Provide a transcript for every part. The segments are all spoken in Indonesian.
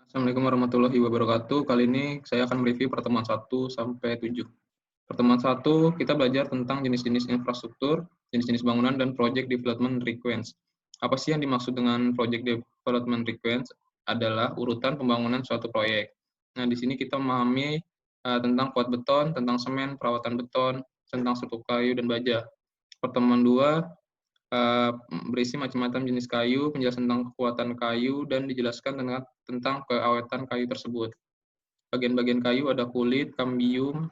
Assalamualaikum warahmatullahi wabarakatuh. Kali ini saya akan mereview pertemuan 1 sampai 7. Pertemuan 1 kita belajar tentang jenis-jenis infrastruktur, jenis-jenis bangunan, dan project development requirements. Apa sih yang dimaksud dengan project development requirements? Adalah urutan pembangunan suatu proyek. Nah, di sini kita memahami tentang kuat beton, tentang semen, perawatan beton, tentang struktur kayu dan baja. Pertemuan 2 berisi macam-macam jenis kayu, penjelasan tentang kekuatan kayu, dan dijelaskan tentang keawetan kayu tersebut. Bagian-bagian kayu ada kulit, kambium,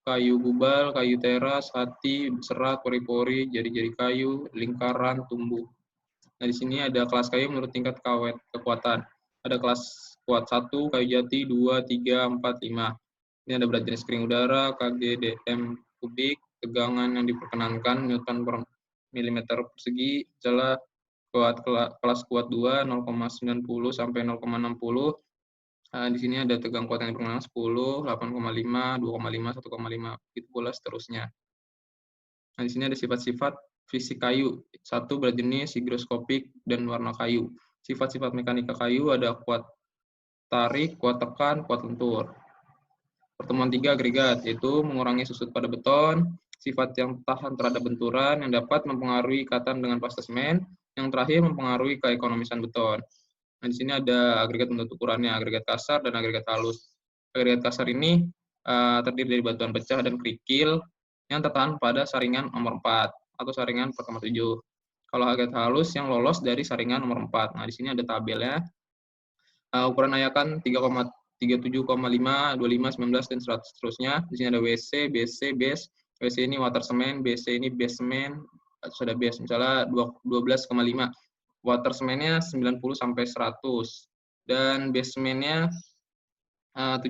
kayu gubal, kayu teras, hati, serat, pori-pori, jari-jari kayu, lingkaran, tumbuh. Nah, di sini ada kelas kayu menurut tingkat kekuatan. Ada kelas kuat 1, kayu jati, 2, 3, 4, 5. Ini ada berat jenis kering udara, kg, dm kubik, tegangan yang diperkenankan, newton per milimeter persegi, misalnya kelas kuat 2, 0,90 sampai 0,60. Di sini ada tegang kuat yang diperkenalkan 10, 8,5, 2,5, 1,5, itu pula seterusnya. Nah, di sini ada sifat-sifat fisik kayu. 1, berat jenis, higroskopik, dan warna kayu. Sifat-sifat mekanika kayu ada kuat tarik, kuat tekan, kuat lentur. Pertemuan 3, agregat, yaitu mengurangi susut pada beton, sifat yang tahan terhadap benturan, yang dapat mempengaruhi ikatan dengan pasta semen, yang terakhir mempengaruhi keekonomisan beton. Nah, di sini ada agregat menurut ukurannya, agregat kasar dan agregat halus. Agregat kasar ini terdiri dari batuan pecah dan kerikil yang tertahan pada saringan nomor 4 atau saringan 4,7. Kalau agregat halus yang lolos dari saringan nomor 4. Nah, di sini ada tabelnya. Ukuran ayakan 37,5, 25, 19, dan seterusnya. Di sini ada WC, BC, base. WC ini water cement, BC ini base cement, sudah base, misalnya 12,5. Water semennya 90 sampai 100 dan base semennya 75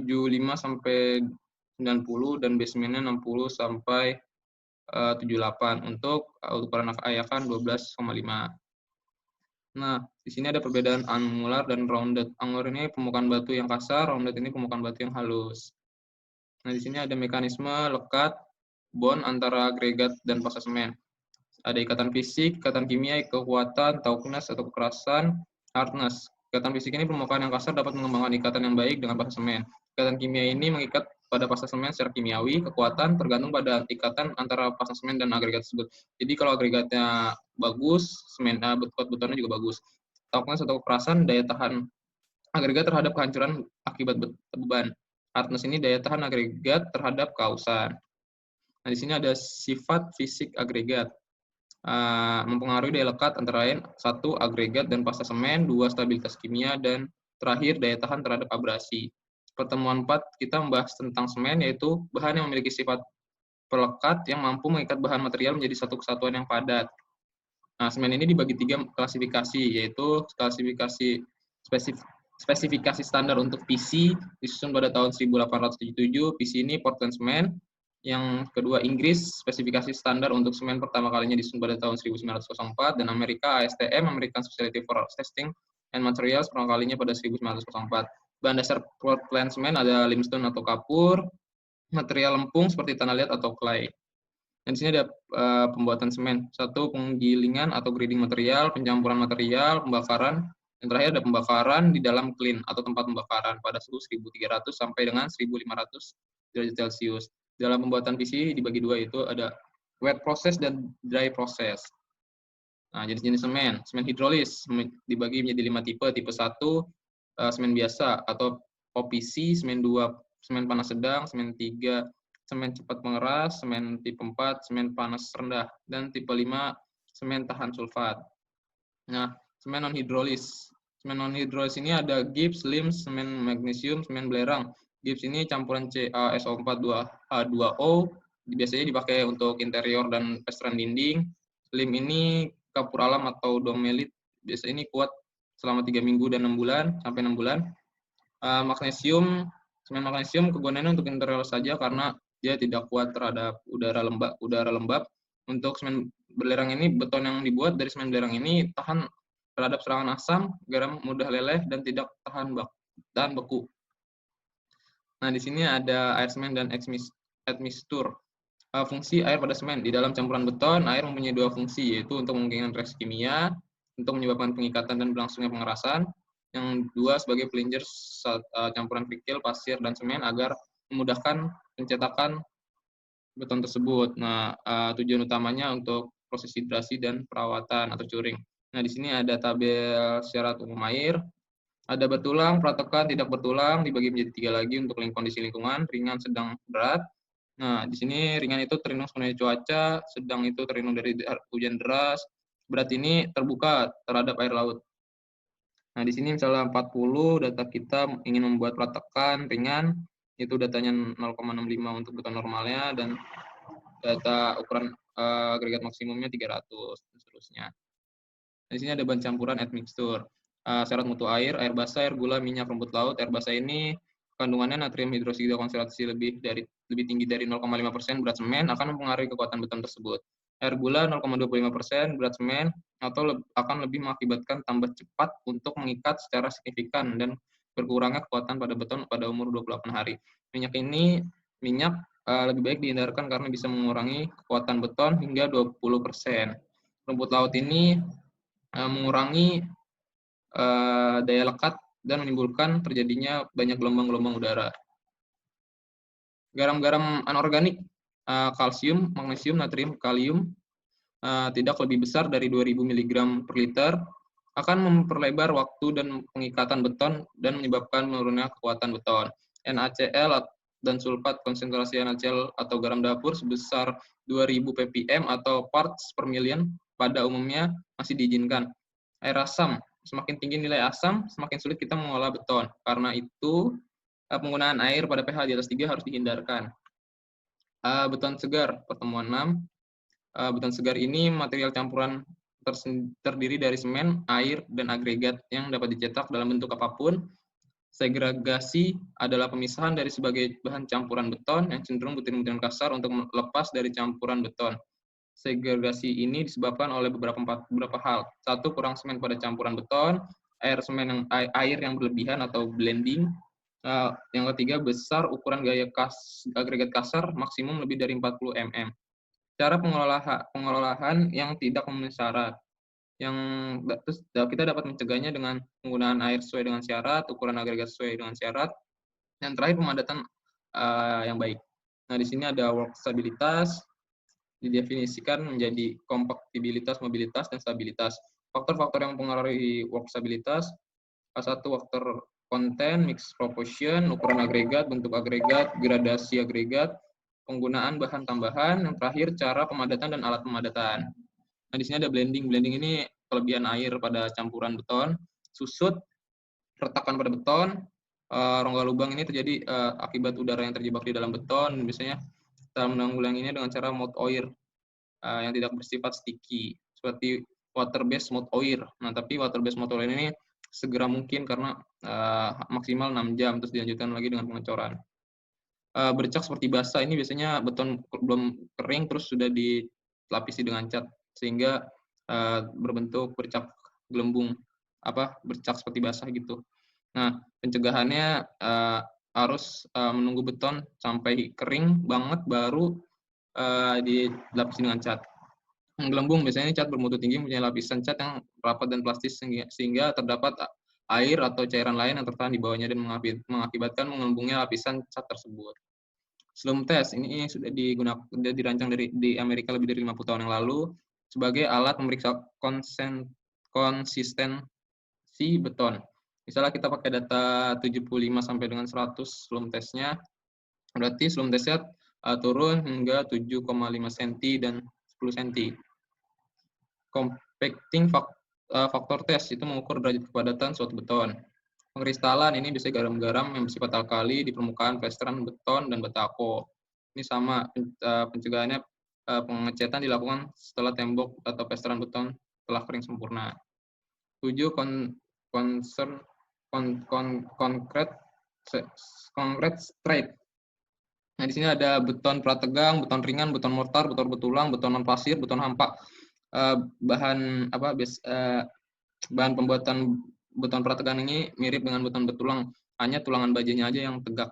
sampai 90 dan base semennya 60 sampai 78 untuk ukuran ayakan 12,5. Nah, di sini ada perbedaan angular dan rounded. Angular ini permukaan batu yang kasar, rounded ini permukaan batu yang halus. Nah, di sini ada mekanisme lekat bond antara agregat dan pasta semen. Ada ikatan fisik, ikatan kimia, kekuatan, toughness atau kekerasan, hardness. Ikatan fisik ini permukaan yang kasar dapat mengembangkan ikatan yang baik dengan pasta semen. Ikatan kimia ini mengikat pada pasta semen secara kimiawi, kekuatan tergantung pada ikatan antara pasta semen dan agregat tersebut. Jadi kalau agregatnya bagus, semen betonnya juga bagus. Toughness atau kekerasan, daya tahan agregat terhadap kehancuran akibat beban. Hardness ini daya tahan agregat terhadap kausan. Nah, di sini ada sifat fisik agregat. Mempengaruhi daya lekat antara lain 1, agregat dan pasta semen, 2, stabilitas kimia, dan terakhir daya tahan terhadap abrasi. Pertemuan 4 kita membahas tentang semen, yaitu bahan yang memiliki sifat pelekat yang mampu mengikat bahan material menjadi satu kesatuan yang padat. Nah, semen ini dibagi 3 klasifikasi, yaitu spesifikasi standar untuk PC disusun pada tahun 1877. PC ini Portland Cement. Yang kedua Inggris, spesifikasi standar untuk semen pertama kalinya disusun pada tahun 1904, dan Amerika ASTM, American Society for Testing and Materials, pertama kalinya pada 1904. Bahan dasar Portland Cement ada limestone atau kapur, material lempung seperti tanah liat atau clay. Dan di sini ada pembuatan semen. 1, penggilingan atau grading material, pencampuran material, pembakaran. Yang terakhir ada pembakaran di dalam kiln atau tempat pembakaran pada suhu 1300 sampai dengan 1500 derajat Celcius. Dalam pembuatan PC dibagi 2, itu ada wet process dan dry process. Nah, jenis-jenis semen. Semen hidrolis dibagi menjadi 5 tipe. Tipe 1, semen biasa atau OPC, semen 2, semen panas sedang, semen 3, semen cepat mengeras, semen tipe 4, semen panas rendah, dan tipe 5, semen tahan sulfat. Nah, semen non-hidrolis. Semen non-hidrolis ini ada gips, lims, semen magnesium, semen belerang. Gips ini campuran CaSO4H2O, biasanya dipakai untuk interior dan plesteran dinding. Lim ini kapur alam atau domelit, biasanya ini kuat selama 3 minggu dan 6 bulan, sampai 6 bulan. Magnesium, semen magnesium kegunaannya untuk interior saja karena dia tidak kuat terhadap udara lembab. Untuk semen belerang ini, beton yang dibuat dari semen belerang ini tahan terhadap serangan asam, garam mudah leleh, dan tidak tahan beku. Nah, di sini ada air semen dan admixtur. Fungsi air pada semen. Di dalam campuran beton, air mempunyai 2 fungsi, yaitu untuk memungkinkan reaksi kimia, untuk menyebabkan pengikatan dan berlangsungnya pengerasan, yang dua sebagai pelinjer campuran kerikil, pasir, dan semen agar memudahkan pencetakan beton tersebut. Nah, tujuan utamanya untuk proses hidrasi dan perawatan atau curing. Nah, di sini ada tabel syarat umum air, ada bertulang, pratokan, tidak bertulang, dibagi menjadi 3 lagi untuk kondisi lingkungan, ringan, sedang, berat. Nah, di sini ringan itu tergantung sebenarnya cuaca, sedang itu tergantung dari hujan deras, berat ini terbuka terhadap air laut. Nah, di sini misalnya 40, data kita ingin membuat pratokan ringan, itu datanya 0,65 untuk beton normalnya, dan data ukuran agregat maksimumnya 300, dan seterusnya. Di sini ada bahan campuran admixture. Syarat mutu air basah, air gula, minyak, rumput laut. Air basah ini kandungannya natrium hidroksida konsentrasi lebih tinggi dari 0,5% berat semen akan mempengaruhi kekuatan beton tersebut. Air gula 0,25% berat semen atau akan lebih mengakibatkan tambah cepat untuk mengikat secara signifikan dan berkurangnya kekuatan pada beton pada umur 28 hari. Minyak lebih baik dihindarkan karena bisa mengurangi kekuatan beton hingga 20%. Rumput laut ini mengurangi daya lekat dan menimbulkan terjadinya banyak gelombang-gelombang udara. Garam-garam anorganik, kalsium, magnesium, natrium, kalium, tidak lebih besar dari 2000 mg per liter, akan memperlebar waktu dan pengikatan beton dan menyebabkan menurunnya kekuatan beton. NaCl dan sulfat konsentrasi NaCl atau garam dapur sebesar 2000 ppm atau parts per million pada umumnya masih diizinkan. Air asam, semakin tinggi nilai asam, semakin sulit kita mengolah beton. Karena itu, penggunaan air pada pH di atas 3 harus dihindarkan. Beton segar, pertemuan 6. Beton segar ini material campuran terdiri dari semen, air, dan agregat yang dapat dicetak dalam bentuk apapun. Segregasi adalah pemisahan dari sebagai bahan campuran beton yang cenderung butiran-butiran kasar untuk lepas dari campuran beton. Segregasi ini disebabkan oleh beberapa hal. Satu, kurang semen pada campuran beton, air yang berlebihan atau blending. Yang ketiga, besar ukuran gaya agregat kasar maksimum lebih dari 40 mm. Cara pengolahan yang tidak memenuhi syarat. Kita dapat mencegahnya dengan penggunaan air sesuai dengan syarat, ukuran agregat sesuai dengan syarat, dan terakhir pemadatan yang baik. Nah, di sini ada work stabilitas, didefinisikan menjadi kompaktibilitas, mobilitas, dan stabilitas. Faktor-faktor yang mempengaruhi work stabilitas, satu faktor konten, mix proportion, ukuran agregat, bentuk agregat, gradasi agregat, penggunaan bahan tambahan, yang terakhir cara pemadatan dan alat pemadatan. Nah, di sini ada blending. Blending ini kelebihan air pada campuran beton, susut, retakan pada beton, rongga lubang ini terjadi akibat udara yang terjebak di dalam beton. Biasanya kita menanggulanginya dengan cara mold oil yang tidak bersifat sticky, seperti water based mold oil. Nah, tapi water based mold oil ini segera mungkin karena maksimal 6 jam, terus dilanjutkan lagi dengan pengecoran. Bercak seperti basah ini biasanya beton belum kering terus sudah dilapisi dengan cat sehingga berbentuk bercak gelembung, bercak seperti basah gitu. Nah, pencegahannya harus menunggu beton sampai kering banget baru dilapisi dengan cat. Gelembung biasanya cat bermutu tinggi mempunyai lapisan cat yang rapat dan plastis sehingga terdapat air atau cairan lain yang tertahan di bawahnya dan mengakibatkan menggelembungnya lapisan cat tersebut. Slum test ini sudah dirancang di Amerika lebih dari 50 tahun yang lalu sebagai alat memeriksa konsistensi beton. Misalnya kita pakai data 75 sampai dengan 100 slum testnya, berarti slum testnya turun hingga 7,5 cm dan 10 cm. Compacting faktor test itu mengukur derajat kepadatan suatu beton. Pengkristalan ini biasanya garam-garam yang bersifat alkali di permukaan plesteran beton dan batako. Ini sama pencegahannya, pengecetan dilakukan setelah tembok atau plesteran beton telah kering sempurna. 7. Concrete straight. Nah, di sini ada beton prategang, beton ringan, beton mortar, beton bertulang, beton non pasir, beton hampa. Bahan pembuatan beton prategang ini mirip dengan beton bertulang, hanya tulangan bajanya aja yang tegak.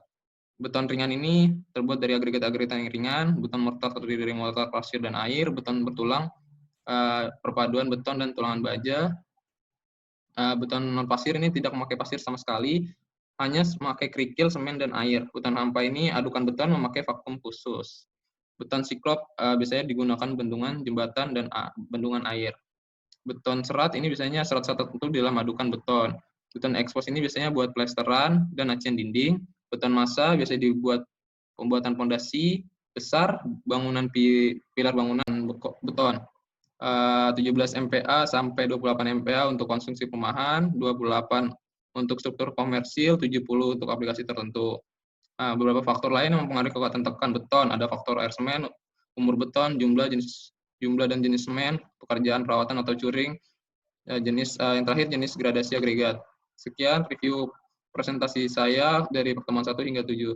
Beton ringan ini terbuat dari agregat-agregat yang ringan, beton mortar terdiri dari mortar, pasir, dan air, beton bertulang perpaduan beton dan tulangan baja. Beton non pasir ini tidak memakai pasir sama sekali, hanya memakai kerikil, semen, dan air. Beton hampa ini adukan beton memakai vakum khusus. Beton siklop biasanya digunakan bendungan, jembatan, dan bendungan air. Beton serat ini biasanya serat-serat tertentu dalam adukan beton. Beton ekspos ini biasanya buat plesteran dan acian dinding. Beton massa biasanya dibuat pembuatan pondasi besar, bangunan pilar bangunan beton. 17 MPa sampai 28 MPa untuk konstruksi perumahan, 28 untuk struktur komersil, 70 untuk aplikasi tertentu. Beberapa faktor lain yang mempengaruhi kekuatan tekan beton, ada faktor air semen, umur beton, jumlah dan jenis semen, pekerjaan perawatan atau curing, yang terakhir jenis gradasi agregat. Sekian review presentasi saya dari pertemuan 1 hingga 7.